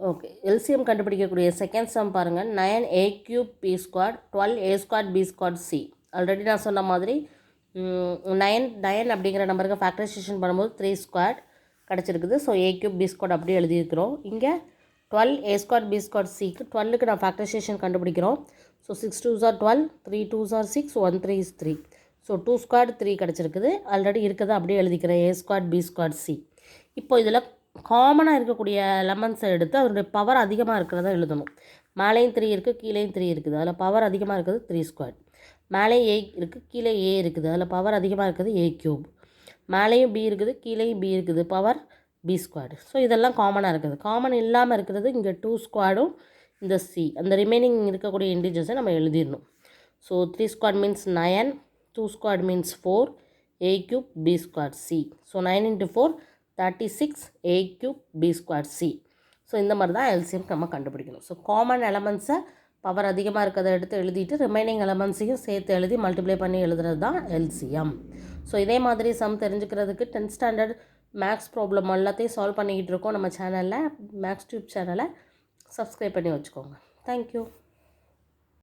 Okay, LCM கண்டுபிடிக்கக்கூடிய second sum பாருங்கள். 9a³ b² 12a² b²c. Already நான் சொன்ன மாதிரி 9 அப்படிங்கிற நம்பருக்கு ஃபேக்டரைசேஷன் பண்ணும்போது 3² கிடச்சிருக்குது. ஸோ a³ b² அப்படியே எழுதியிருக்கிறோம். இங்கே 12a² b²cக்கு 12க்கு நான் ஃபேக்டரைசேஷன் கண்டுபிடிக்கிறோம். So 6 2s are 12, 3 2s are 6, 1 3 is 3. So 2² 3 கிடச்சிருக்குது. ஆல்ரெடி இருக்கிறத அப்படியே எழுதிக்கிறேன் a² b²c. இப்போ இதில் காமனாக இருக்கக்கூடிய எலமெண்ட்ஸை எடுத்து அதனுடைய பவர் அதிகமாக இருக்கிறத எழுதணும். மேலேயும் 3 இருக்குது, கீழேயும் 3 இருக்குது. அதில் பவர் அதிகமாக இருக்கிறது 3². மேலே a இருக்குது, கீழே a இருக்குது. அதில் பவர் அதிகமாக இருக்கிறது a³. மேலேயும் b இருக்குது, கீழேயும் b இருக்குது. Power b². ஸோ இதெல்லாம் காமனாக இருக்குது. காமன் இல்லாமல் இருக்கிறது இங்கே 2²ம் இந்த c. அந்த ரிமைனிங் இருக்கக்கூடிய இன்டிஜர்ஸை நம்ம எழுதிடணும். So 3² means 9, 2² means 4, a³ b²c. So 9 × 4 36, a³ b²c. So இந்த மாதிரி தான் எல்சிஎம் நம்ம கண்டுபிடிக்கணும். ஸோ காமன் எலமெண்ட்ஸை பவர் அதிகமாக இருக்கிறத எடுத்து எழுதிட்டு ரிமைனிங் எலமெண்ட்ஸையும் சேர்த்து எழுதி மல்டிப்ளை பண்ணி எழுதுறது தான் எல்சிஎம். ஸோ இதே மாதிரி சம் தெரிஞ்சுக்கிறதுக்கு 10th ஸ்டாண்டர்ட் மேக்ஸ் ப்ராப்ளம் எல்லாத்தையும் சால்வ் பண்ணிக்கிட்டு இருக்கோம் நம்ம சேனலில். மேக்ஸ் டியூப் சேனலை சப்ஸ்கிரைப் பண்ணி வச்சுக்கோங்க. தேங்க்யூ.